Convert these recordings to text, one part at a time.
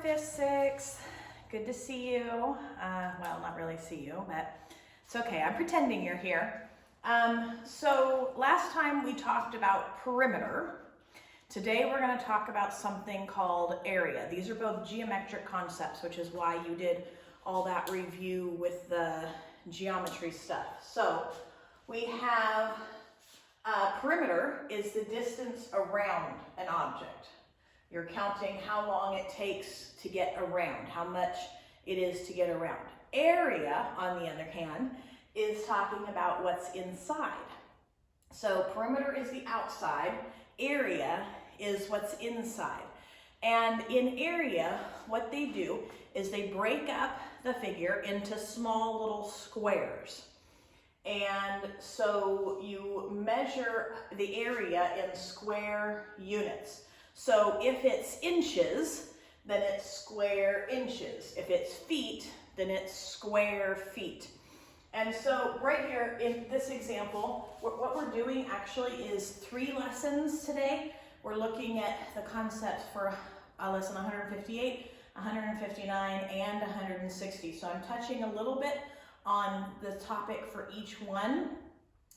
Fifth, Sixth. Good to see you. Well, not really see you, but it's okay. I'm pretending you're here. So last time we talked about perimeter. Today we're going to talk about something called area. These are both geometric concepts, which is why you did all that review with the geometry stuff. So we have perimeter is the distance around an object. You're counting how long it takes to get around, how much it is to get around. Area, on the other hand, is talking about what's inside. So perimeter is the outside, area is what's inside. And in area, what they do is they break up the figure into small little squares. And so you measure the area in square units. So if it's inches, then it's square inches. If it's feet, then it's square feet. And so right here in this example, what we're doing actually is 3 lessons today. We're looking at the concepts for lesson 158, 159, and 160. So I'm touching a little bit on the topic for each one,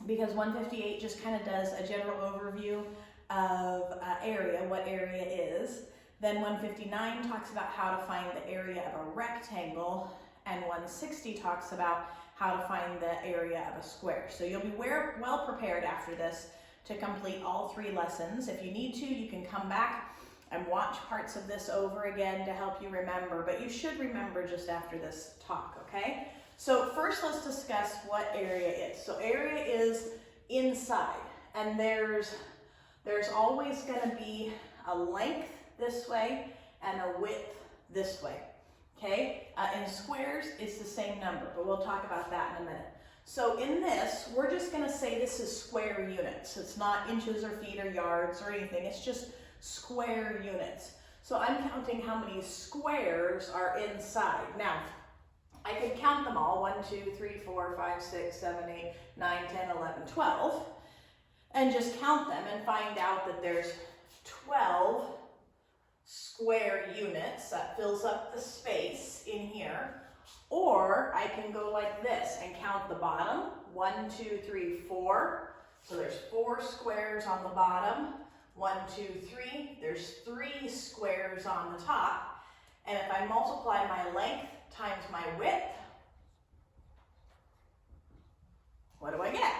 because 158 just kind of does a general overview of area, what area is. Then 159 talks about how to find the area of a rectangle, and 160 talks about how to find the area of a square. So you'll be well prepared after this to complete all 3 lessons. If you need to, you can come back and watch parts of this over again to help you remember, but you should remember just after this talk, okay? So first let's discuss what area is. So area is inside, and there's always going to be a length this way and a width this way, okay? In squares, it's the same number, but we'll talk about that in a minute. So in this, we're just going to say this is square units. It's not inches or feet or yards or anything. It's just square units. So I'm counting how many squares are inside. Now, I could count them all, 1, 2, 3, 4, 5, 6, 7, 8, 9, 10, 11, 12, and just count them and find out that there's 12 square units. That fills up the space in here. Or I can go like this and count the bottom, 1, 2, 3, 4. So there's 4 squares on the bottom, 1, 2, 3. There's 3 squares on the top. And if I multiply my length times my width, what do I get?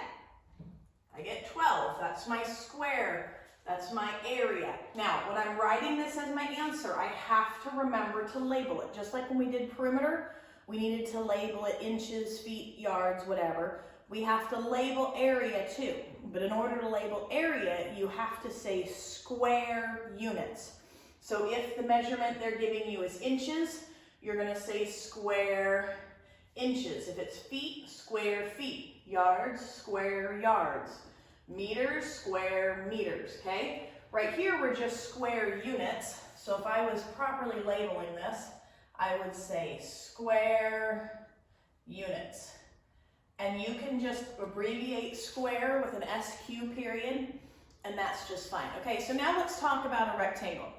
I get 12. That's my square. That's my area. Now, when I'm writing this as my answer, I have to remember to label it. Just like when we did perimeter, we needed to label it inches, feet, yards, whatever. We have to label area too. But in order to label area, you have to say square units. So if the measurement they're giving you is inches, you're going to say square inches. If it's feet, square feet. Yards, square yards. Meters, square meters, okay? Right here, we're just square units. So if I was properly labeling this, I would say square units. And you can just abbreviate square with an SQ period, and that's just fine. Okay, so now let's talk about a rectangle.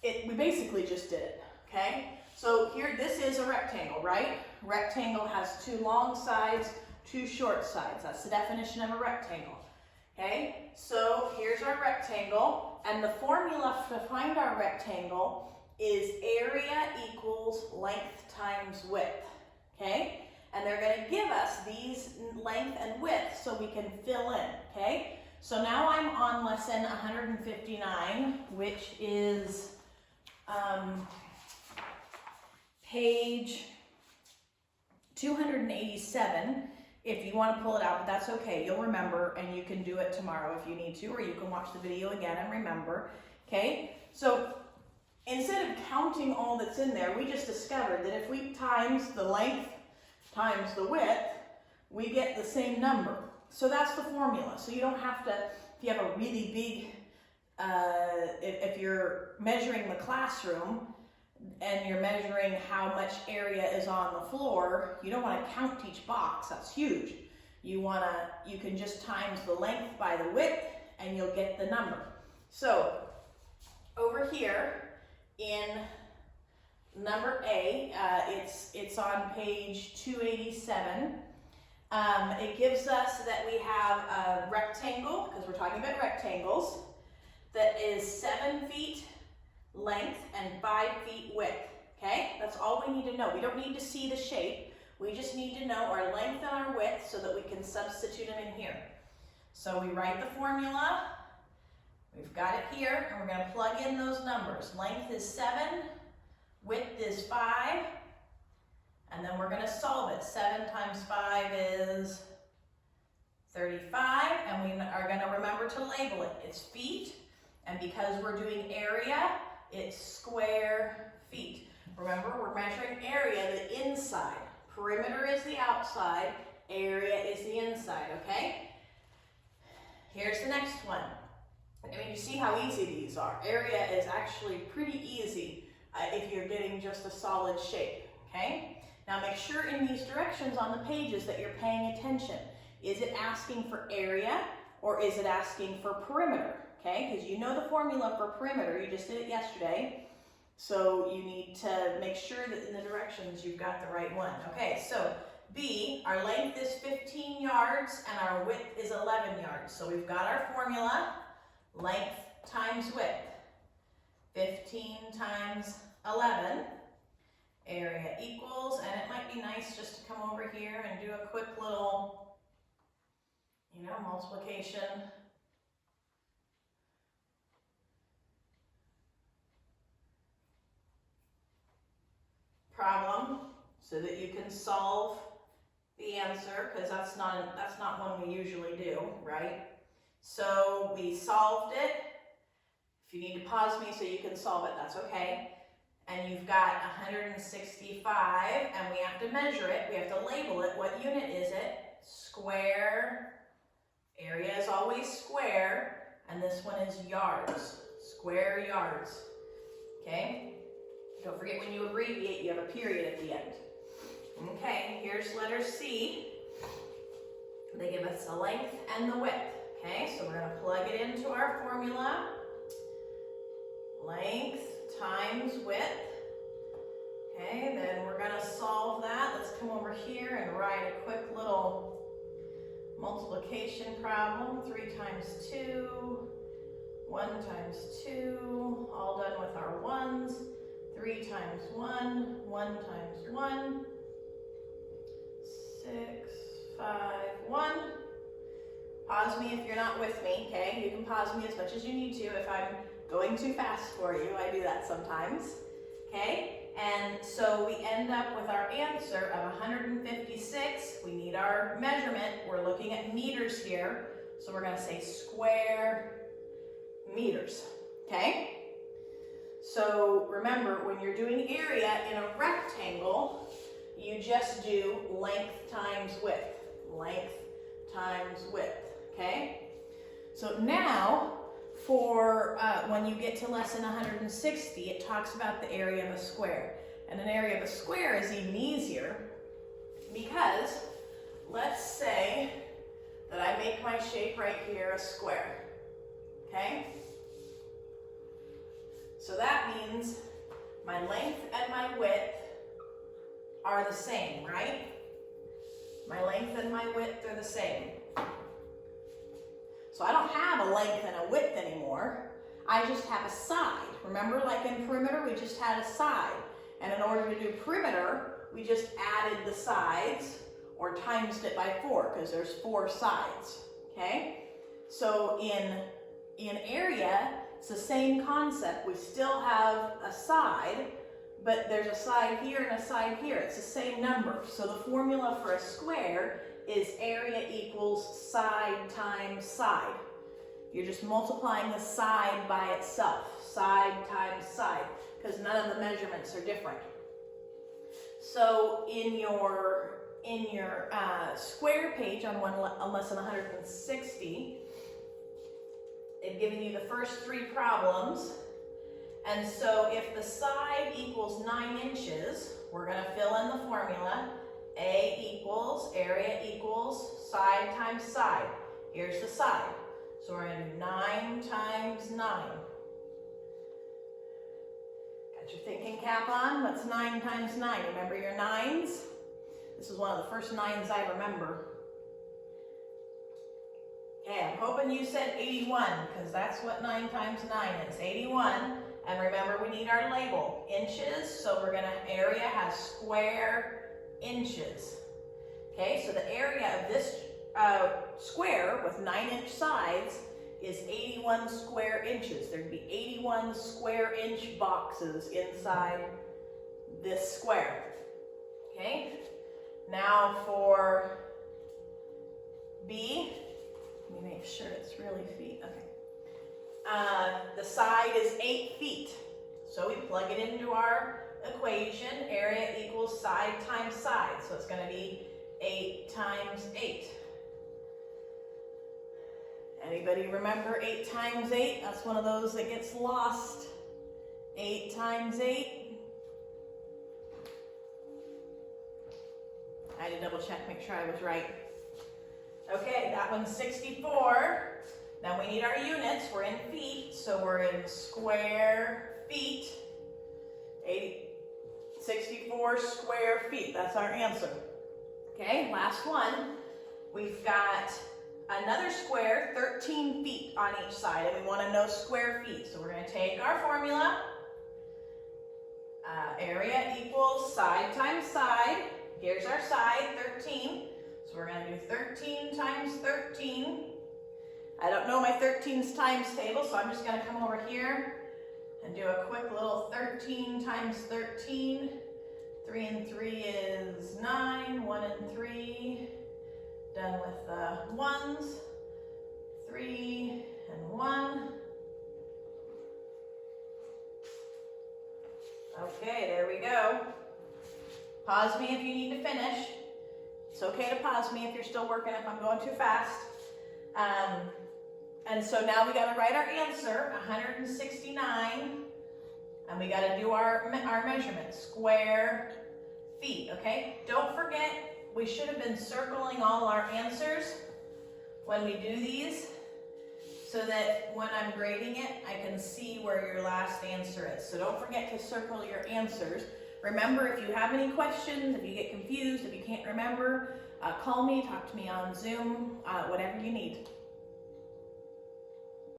We basically just did it, okay? So here, this is a rectangle, right? Rectangle has 2 long sides, 2 short sides. That's the definition of a rectangle, okay? So here's our rectangle, and the formula to find our rectangle is area equals length times width, okay? And they're going to give us these length and width so we can fill in, okay? So now I'm on lesson 159, which is page 287. If you want to pull it out, but that's okay. You'll remember, and you can do it tomorrow if you need to, or you can watch the video again and remember, okay? So instead of counting all that's in there, we just discovered that if we times the length times the width, we get the same number. So that's the formula. So you don't have to, if you have a really big, if you're measuring the classroom and you're measuring how much area is on the floor, you don't want to count each box. That's huge. You can just times the length by the width and you'll get the number. So over here in number A, it's on page 287. It gives us that we have a rectangle, because we're talking about rectangles, that is 7 feet length and 5 feet width, okay? That's all we need to know. We don't need to see the shape. We just need to know our length and our width so that we can substitute them in here. So we write the formula. We've got it here, and we're going to plug in those numbers. Length is 7, width is 5, and then we're going to solve it. 7 times 5 is 35, and we are going to remember to label it. It's feet, and because we're doing area, it's square feet. Remember, we're measuring area, the inside. Perimeter is the outside, area is the inside, okay? Here's the next one. I mean, you see how easy these are. Area is actually pretty easy if you're getting just a solid shape, okay? Now make sure in these directions on the pages that you're paying attention. Is it asking for area or is it asking for perimeter, okay? Because you know the formula for perimeter, you just did it yesterday. So you need to make sure that in the directions you've got the right one. Okay, so B, our length is 15 yards and our width is 11 yards. So we've got our formula, length times width. 15 times 11, area equals, and it might be nice just to come over here and do a quick little, multiplication. Problem so that you can solve the answer, because that's not one we usually do, right? So we solved it. If you need to pause me so you can solve it, that's okay. And you've got 165, and we have to measure it. We have to label it. What unit is it? Square. Area is always square, and this one is yards. Square yards. Okay? Don't forget when you abbreviate, you have a period at the end. Okay, here's letter C. They give us the length and the width. Okay, so we're going to plug it into our formula. Length times width. Okay, then we're going to solve that. Let's come over here and write a quick little multiplication problem. 3 times 2, 1 times 2, all done with our ones. 3 times 1, 1 times 1, 6, 5, 1. Pause me if you're not with me, okay? You can pause me as much as you need to. If I'm going too fast for you, I do that sometimes, okay? And so we end up with our answer of 156. We need our measurement. We're looking at meters here, so we're going to say square meters, okay? So remember, when you're doing area in a rectangle, you just do length times width. Length times width, okay? So now, for when you get to lesson 160, it talks about the area of a square. And an area of a square is even easier because let's say that I make my shape right here a square, okay? So that means my length and my width are the same, right? My length and my width are the same. So I don't have a length and a width anymore. I just have a side. Remember, like in perimeter, we just had a side. And in order to do perimeter, we just added the sides or times it by 4 because there's 4 sides, okay? So in area, it's the same concept. We still have a side, but there's a side here and a side here. It's the same number. So the formula for a square is area equals side times side. You're just multiplying the side by itself. Side times side, because none of the measurements are different. So in your square page on lesson 160, they've given you the first 3 problems. And so if the side equals 9 inches, we're going to fill in the formula. A equals, area equals, side times side. Here's the side. So we're going to do 9 times 9. Got Put your thinking cap on. What's 9 times 9? Remember your 9s? This is one of the first 9s I remember. Okay, I'm hoping you said 81, because that's what 9 times 9 is, 81. And remember, we need our label, inches, so we're gonna, area has square inches. Okay, so the area of this square with 9-inch sides is 81 square inches. There'd be 81 square inch boxes inside this square. Okay, now for B, let me make sure it's really feet. Okay. The side is 8 feet. So we plug it into our equation. Area equals side times side. So it's going to be 8 times 8. Anybody remember 8 times 8? That's one of those that gets lost. 8 times 8. I had to double check, make sure I was right. Okay, that one's 64. Then we need our units. We're in feet, so we're in square feet. 64 square feet. That's our answer. Okay, last one. We've got another square, 13 feet on each side, and we want to know square feet. So we're going to take our formula. Area equals side times side. Here's our side, 13. So we're going to do 13 times 13. I don't know my 13's times table, so I'm just going to come over here and do a quick little 13 times 13. 3 and 3 is 9. 1 and 3. Done with the ones. 3 and 1. Okay, there we go. Pause me if you need to finish. It's okay to pause me if you're still working, if I'm going too fast. And so now we got to write our answer, 169, and we got to do our measurement, square feet, okay? Don't forget, we should have been circling all our answers when we do these, so that when I'm grading it, I can see where your last answer is. So don't forget to circle your answers. Remember, if you have any questions, if you get confused, if you can't remember, call me, talk to me on Zoom, whatever you need.